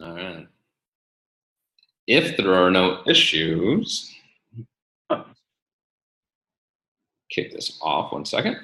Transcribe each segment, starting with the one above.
All right. If there are no issues, kick this off 1 second.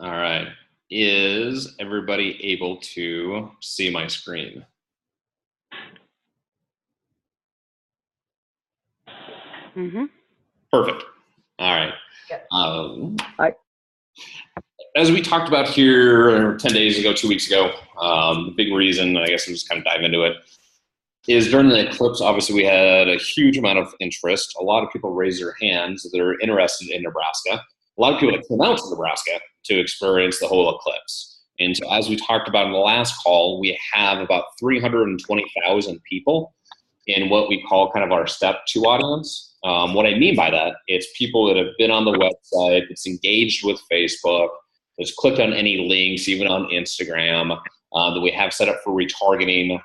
All right. Is everybody able to see my screen? Mm-hmm. Perfect. All right. Hi. As we talked about here 10 days ago, 2 weeks ago, the big reason, I guess I'll just kind of dive into it, is during the eclipse, obviously we had a huge amount of interest. A lot of people raised their hands that are interested in Nebraska. A lot of people that came out to Nebraska to experience the whole eclipse. And so as we talked about in the last call, we have about 320,000 people in what we call kind of our step 2 audience. What I mean by that, it's people that have been on the website, it's engaged with Facebook, that's clicked on any links, even on Instagram, that we have set up for retargeting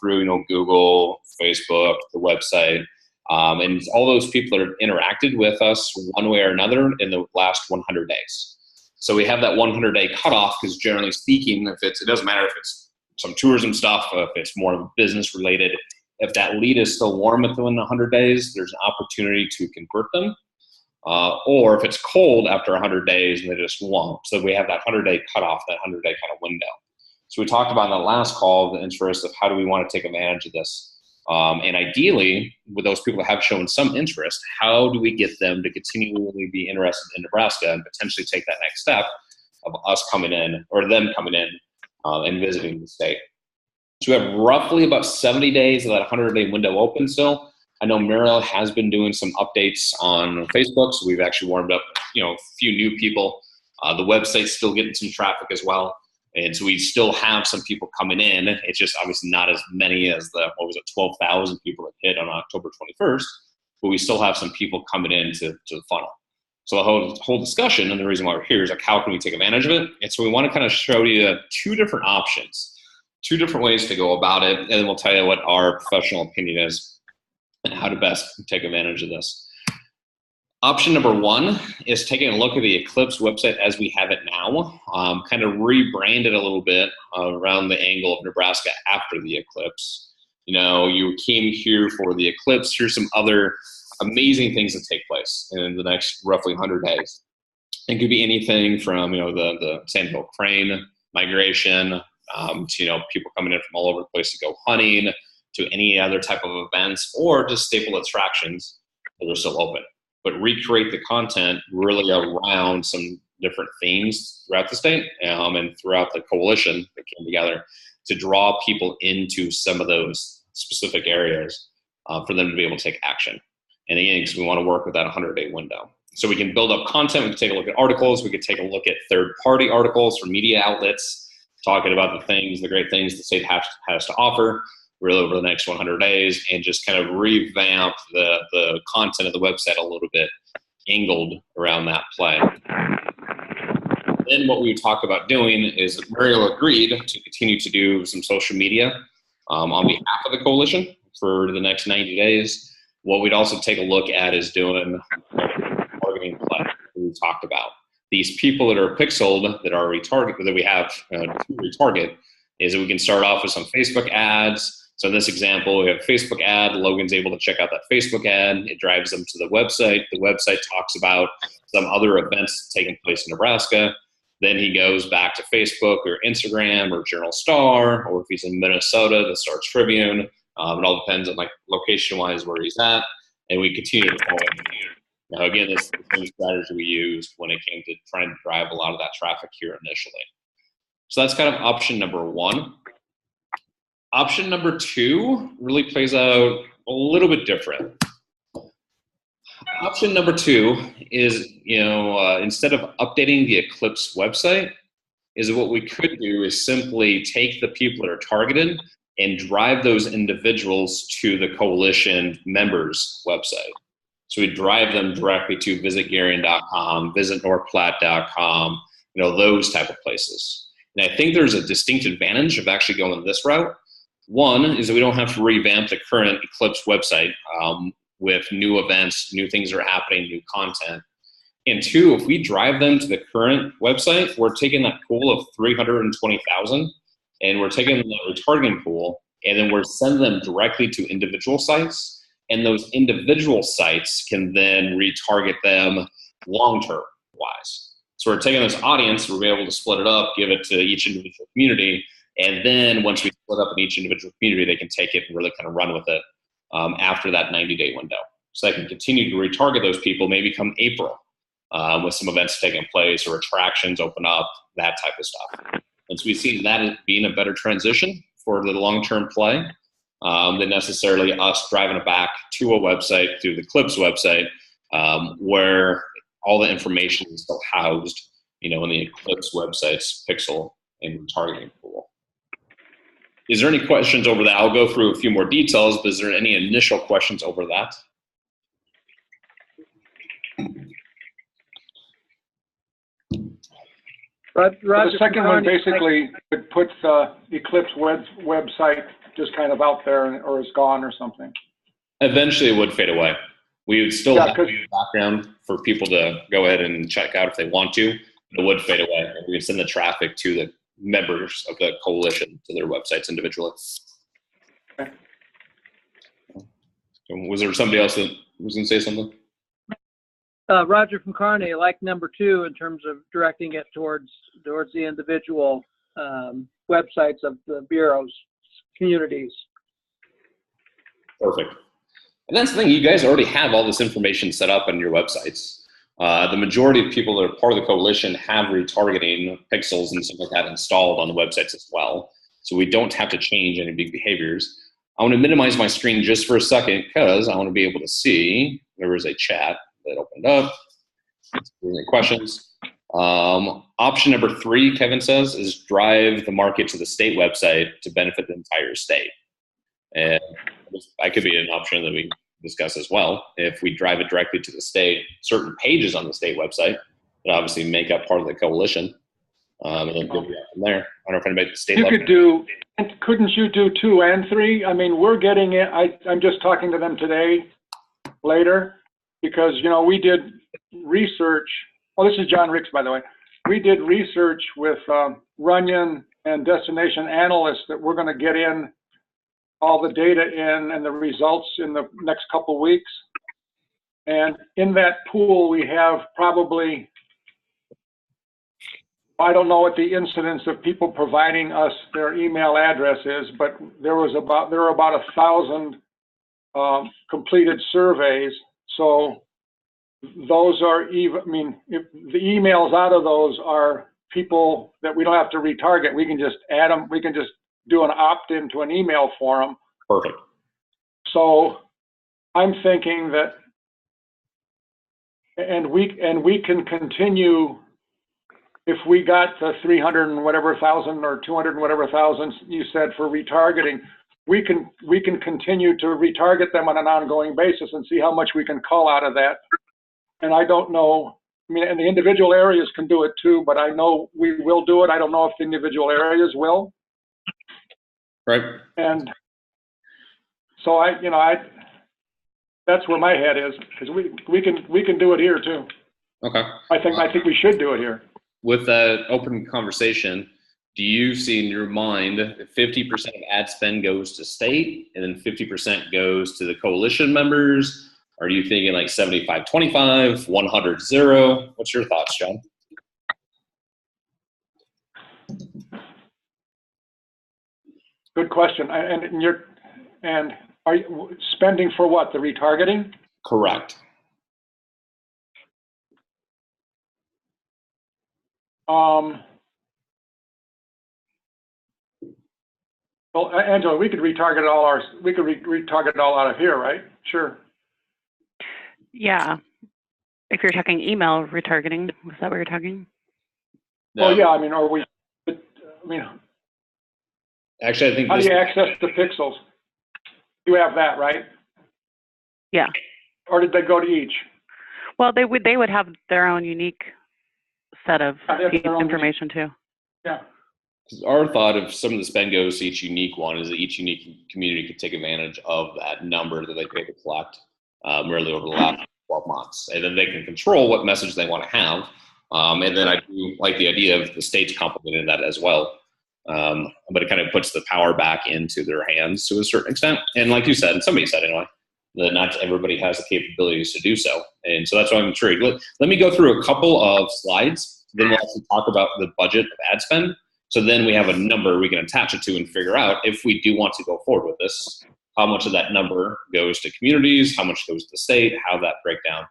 through Google, Facebook, the website, and all those people that have interacted with us one way or another in the last 100 days. So we have that 100-day cutoff because generally speaking, it doesn't matter if it's some tourism stuff, if it's more business related, if that lead is still warm within 100 days, there's an opportunity to convert them. Or if it's cold after 100 days, they just won't. So we have that 100-day cutoff, that 100-day kind of window. So we talked about in the last call the interest of how do we want to take advantage of this. And ideally, with those people that have shown some interest, how do we get them to continually be interested in Nebraska and potentially take that next step of us coming in or them coming in and visiting the state? So we have roughly about 70 days of that 100-day window open still. I know Meryl has been doing some updates on Facebook, so we've actually warmed up, a few new people. The website's still getting some traffic as well, and so we still have some people coming in. It's just obviously not as many as the 12,000 people that hit on October 21st, but we still have some people coming into the funnel. So the whole discussion and the reason why we're here is like, how can we take advantage of it? And so we want to kind of show you 2 different options, 2 different ways to go about it, and then we'll tell you what our professional opinion is and how to best take advantage of this. Option number 1 is taking a look at the Eclipse website as we have it now, kind of rebrand it a little bit around the angle of Nebraska after the Eclipse. You came here for the Eclipse. Here's some other amazing things that take place in the next roughly 100 days. It could be anything from, the sandhill crane migration, to, people coming in from all over the place to go hunting, to any other type of events, or just staple attractions that are still open. But recreate the content really around some different themes throughout the state and throughout the coalition that came together to draw people into some of those specific areas for them to be able to take action. And again, because we want to work with that 100-day window. So we can build up content, we can take a look at articles, we could take a look at third-party articles from media outlets, talking about the great things the state has to offer really over the next 100 days, and just kind of revamp the content of the website a little bit, angled around that play. Then what we talked about doing is Muriel agreed to continue to do some social media on behalf of the coalition for the next 90 days. What we'd also take a look at is doing targeting play that we talked about. These people that are pixeled, that are retarget, that we have to retarget, is that we can start off with some Facebook ads. So in this example, we have a Facebook ad. Logan's able to check out that Facebook ad. It drives them to the website. The website talks about some other events taking place in Nebraska. Then he goes back to Facebook or Instagram or Journal Star, or if he's in Minnesota, the Star Tribune. It all depends on location-wise where he's at, and we continue to follow him. Now, again, this is the same strategy we used when it came to trying to drive a lot of that traffic here initially. So that's kind of option number 1. Option number 2 really plays out a little bit different. Option number 2 is, instead of updating the Eclipse website, is what we could do is simply take the people that are targeted and drive those individuals to the coalition members website. So we drive them directly to visitgarion.com, visitnorthplatte.com, those type of places. And I think there's a distinct advantage of actually going this route. One is that we don't have to revamp the current Eclipse website with new events, new things that are happening, new content. And two, if we drive them to the current website, we're taking that pool of 320,000 and we're taking the retargeting pool and then we're sending them directly to individual sites. And those individual sites can then retarget them long-term wise. So we're taking this audience, we'll be able to split it up, give it to each individual community. And then once we split up in each individual community, they can take it and really kind of run with it after that 90-day window. So they can continue to retarget those people, maybe come April. With some events taking place or attractions open up, that type of stuff. And so we see that as being a better transition for the long-term play than necessarily us driving it back to a website, through the Eclipse website, where all the information is still housed, in the Eclipse website's pixel and targeting pool. Is there any questions over that? I'll go through a few more details, but is there any initial questions over that? The second one basically puts the Eclipse website just kind of out there or is gone or something. Eventually it would fade away. We would still have a background for people to go ahead and check out if they want to. It would fade away. And we would send the traffic to the members of the coalition to their websites individually. Okay. Was there somebody else that was going to say something? Roger from Kearney, like number 2 in terms of directing it towards the individual websites of the Bureau's communities. Perfect. And that's the thing, you guys already have all this information set up on your websites. The majority of people that are part of the coalition have retargeting pixels and stuff like that installed on the websites as well. So we don't have to change any big behaviors. I want to minimize my screen just for a second because I want to be able to see there was a chat that opened up. Any questions? Option number 3, Kevin says, is drive the market to the state website to benefit the entire state. And that could be an option that we discuss as well. If we drive it directly to the state, certain pages on the state website that obviously make up part of the coalition, and then go from there. I don't know if anybody at the state level. Couldn't you do 2 and 3? I mean, we're getting it. I'm just talking to them today, later. Because, we did research. Oh, this is John Ricks, by the way. We did research with Runyon and destination analysts that we're going to get in all the data in and the results in the next couple weeks. And in that pool, we have probably, I don't know what the incidence of people providing us their email address is, but there were about 1,000 completed surveys. So those are if the emails out of those are people that we don't have to retarget, we can just add them. We can just do an opt-in to an email for them. Perfect. So I'm thinking that, and we can continue if we got the 300 and whatever thousand or 200 and whatever thousands you said for retargeting. We can continue to retarget them on an ongoing basis and see how much we can call out of that. And I don't know, and the individual areas can do it too, but I know we will do it. I don't know if the individual areas will. Right. And so that's where my head is, because we can do it here too. Okay. I think we should do it here. With that open conversation, do you see in your mind that 50% of ad spend goes to state and then 50% goes to the coalition members? Are you thinking like 75-25, 100-0? What's your thoughts, John? Good question. And are you spending for what? The retargeting? Correct. Well, Angela, we could retarget retarget it all out of here, right? Sure. Yeah. If you're talking email retargeting, was that what you're talking? No. Oh yeah, actually, I think. How do you access the pixels? You have that, right? Yeah. Or did they go to each? Well, they would have their own unique set of information too. Yeah. Our thought of some of the spend goes to each unique one is that each unique community could take advantage of that number that they pay to collect really over the last 12 months. And then they can control what message they want to have. And then I do like the idea of the states complementing that as well. But it kind of puts the power back into their hands to a certain extent. And like you said, and somebody said anyway, that not everybody has the capabilities to do so. And so that's why I'm intrigued. Let me go through a couple of slides. Then we'll also talk about the budget of ad spend. So then we have a number we can attach it to and figure out if we do want to go forward with this, how much of that number goes to communities, how much goes to the state, how that breakdown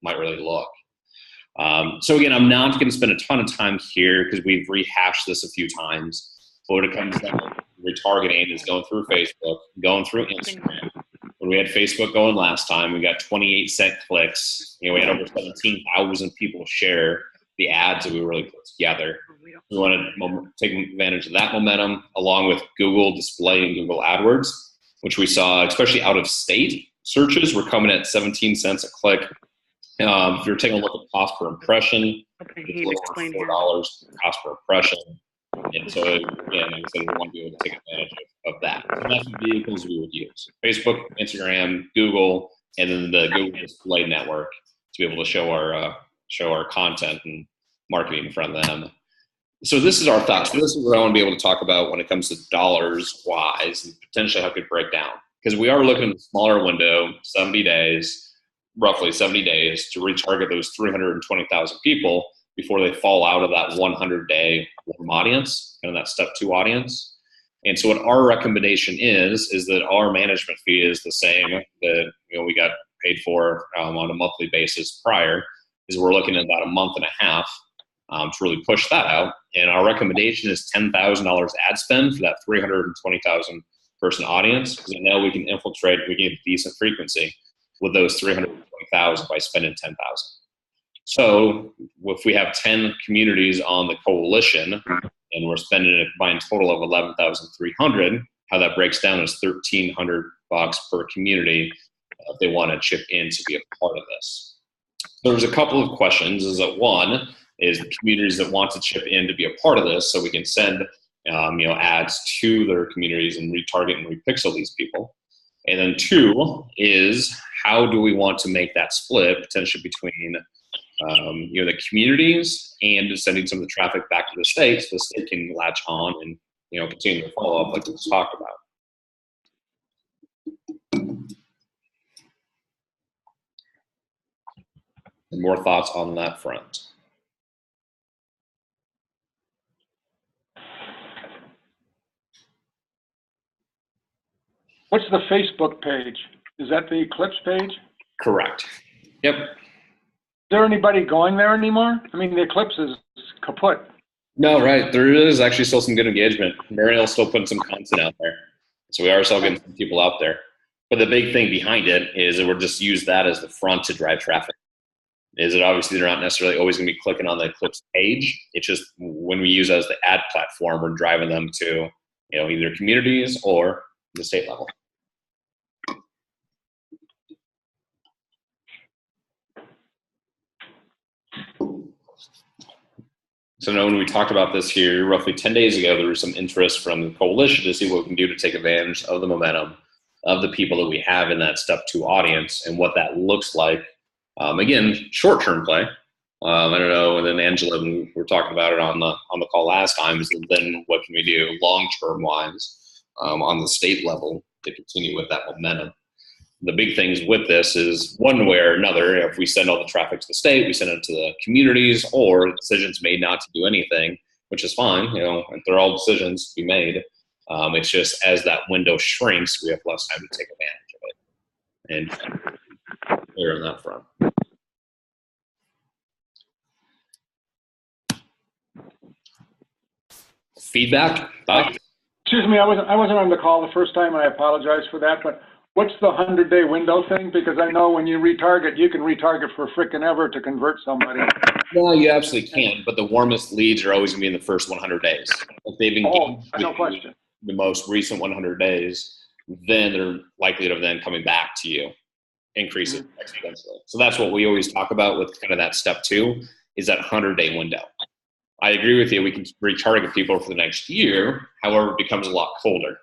might really look. So again, I'm not going to spend a ton of time here because we've rehashed this a few times. But when it comes down to retargeting is going through Facebook, going through Instagram. When we had Facebook going last time, we got 28-cent clicks. We had over 17,000 people share the ads that we really put together. We want to take advantage of that momentum along with Google Display and Google AdWords, which we saw, especially out of state searches, were coming at 17 cents a click. If you're taking a look at cost per impression, it's a little over $4 cost per impression. And so, again, like I said, we want to be able to take advantage of that. So that's the vehicles we would use: Facebook, Instagram, Google, and then the Google Display Network to be able to show our content and marketing in front of them. So this is our thoughts. So this is what I want to be able to talk about when it comes to dollars wise and potentially how it could break down. Because we are looking at a smaller window, 70 days, roughly 70 days, to retarget those 320,000 people before they fall out of that 100-day warm audience, kind of that step 2 audience. And so what our recommendation is that our management fee is the same that we got paid for on a monthly basis prior, is we're looking at about a month and a half to really push that out. And our recommendation is $10,000 ad spend for that 320,000 person audience, because I know we can infiltrate, we get decent frequency with those 320,000 by spending 10,000. So if we have 10 communities on the coalition and we're spending a combined total of 11,300, how that breaks down is $1,300 per community if they want to chip in to be a part of this. So there's a couple of questions. Is that one is the communities that want to chip in to be a part of this, so we can send ads to their communities and retarget and repixel these people. And then 2 is how do we want to make that split potentially between the communities and sending some of the traffic back to the state so the state can latch on and continue to follow up like we just talked about. And more thoughts on that front. What's the Facebook page? Is that the Eclipse page? Correct. Yep. Is there anybody going there anymore? I mean, the Eclipse is kaput. No, right. There is actually still some good engagement. Mariel's still putting some content out there. So we are still getting some people out there. But the big thing behind it is that we're just use that as the front to drive traffic. Is that obviously they're not necessarily always going to be clicking on the Eclipse page. It's just when we use it as the ad platform, we're driving them to either communities or the state level. So now when we talked about this here, roughly 10 days ago, there was some interest from the coalition to see what we can do to take advantage of the momentum of the people that we have in that step 2 audience and what that looks like. Again, short-term play. I don't know, and then Angela, we were talking about it on the call last time, is then what can we do long-term wise on the state level to continue with that momentum. The big things with this is one way or another, if we send all the traffic to the state, we send it to the communities, or decisions made not to do anything, which is fine. They're all decisions to be made. It's just as that window shrinks, we have less time to take advantage of it. And clear on that front. Feedback? Thoughts? Excuse me, I wasn't on the call the first time, and I apologize for that, but what's the 100-day window thing? Because I know when you retarget, you can retarget for frickin' ever to convert somebody. Well, you absolutely can, but the warmest leads are always going to be in the first 100 days. If they've engaged no question. The most recent 100 days, then they're likely to then coming back to you, increase it exponentially. So that's what we always talk about with kind of that step 2, is that 100-day window. I agree with you. We can retarget people for the next year. However, it becomes a lot colder.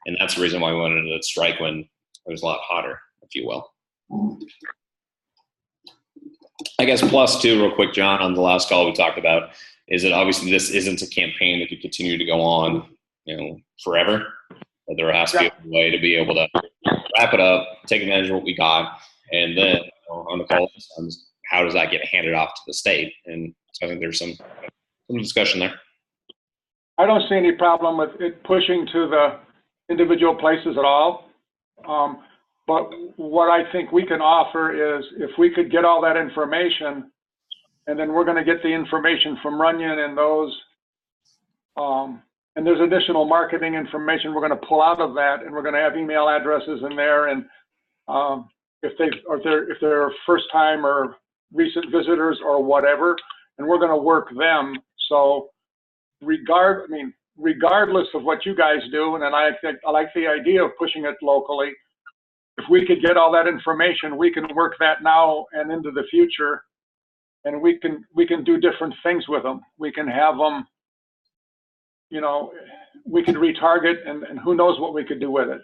And that's the reason why we wanted to strike when it was a lot hotter, if you will. I guess plus two, real quick, John, on the last call we talked about, is that obviously this isn't a campaign that could continue to go on, forever. But there has to be a way to be able to wrap it up, take advantage of what we got, and then on the call, how does that get handed off to the state? And so I think there's some discussion there. I don't see any problem with it pushing to the individual places at all. But what I think we can offer is if we could get all that information, and then we're going to get the information from Runyon and those, and there's additional marketing information we're going to pull out of that, and we're going to have email addresses in there, and if they're first time or recent visitors or whatever, and we're going to work them. So regardless of what you guys do, and then I like the idea of pushing it locally. If we could get all that information, we can work that now and into the future, and we can do different things with them. We can have them, we could retarget, and who knows what we could do with it.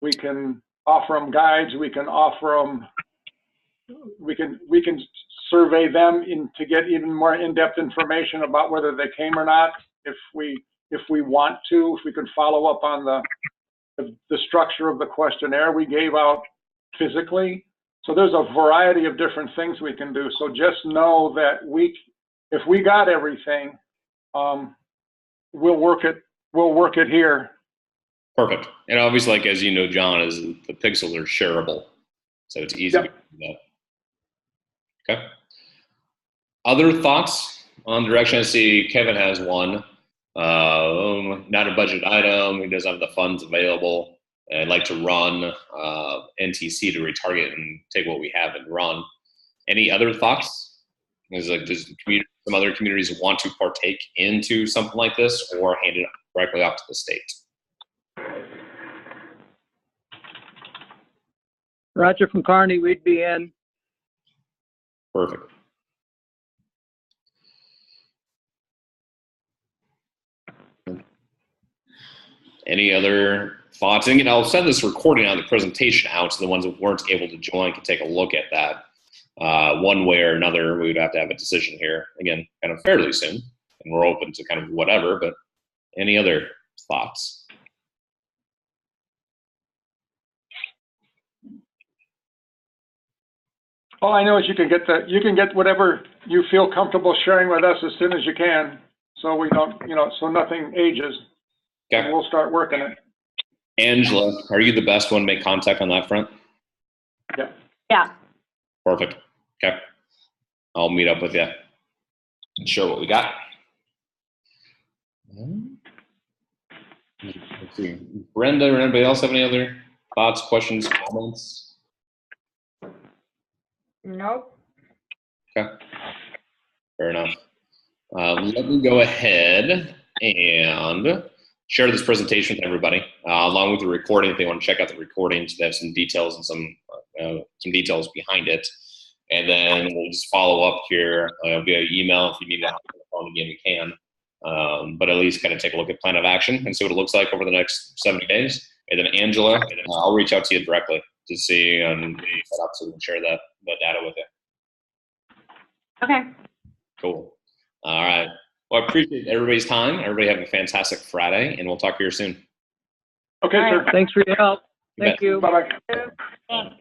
We can offer them guides. We can offer them. We can survey them to get even more in-depth information about whether they came or not. If we want to, if we can follow up on the structure of the questionnaire we gave out physically. So there's a variety of different things we can do. So just know that if we got everything, we'll work it here. Perfect. And obviously, like, as you know, John, is the pixels are shareable, so it's easy to do that. Okay. Other thoughts on direction? I see Kevin has one. Not a budget item. He doesn't have the funds available. I'd like to run NTC to retarget and take what we have and run. Any other thoughts? Does some other communities want to partake into something like this, or hand it directly off to the state? Roger from Kearney, we'd be in. Perfect. Any other thoughts? And I'll send this recording on the presentation out so the ones that weren't able to join can take a look at that. One way or another, we would have to have a decision here, again, kind of fairly soon. And we're open to kind of whatever, but any other thoughts? All I know is you can get whatever you feel comfortable sharing with us as soon as you can, so we don't, so nothing ages. Okay. And we'll start working it. Angela, are you the best one to make contact on that front? Yeah. Yeah. Perfect. Okay. I'll meet up with you and show what we got. Let's see. Brenda or anybody else have any other thoughts, questions, comments? Nope. Okay. Fair enough. Let me go ahead and share this presentation with everybody, along with the recording. If they want to check out the recording, so they have some details and some details behind it. And then we'll just follow up here via email. If you need to hop on the phone again, we can. But at least kind of take a look at plan of action and see what it looks like over the next 70 days. And then Angela, I'll reach out to you directly to see and set up so we can share that data with you. Okay. Cool. All right. Well, I appreciate everybody's time. Everybody have a fantastic Friday, and we'll talk here soon. Okay, All sir. right. Thanks for your help. You Thank bet. you. Bye-bye. Thanks.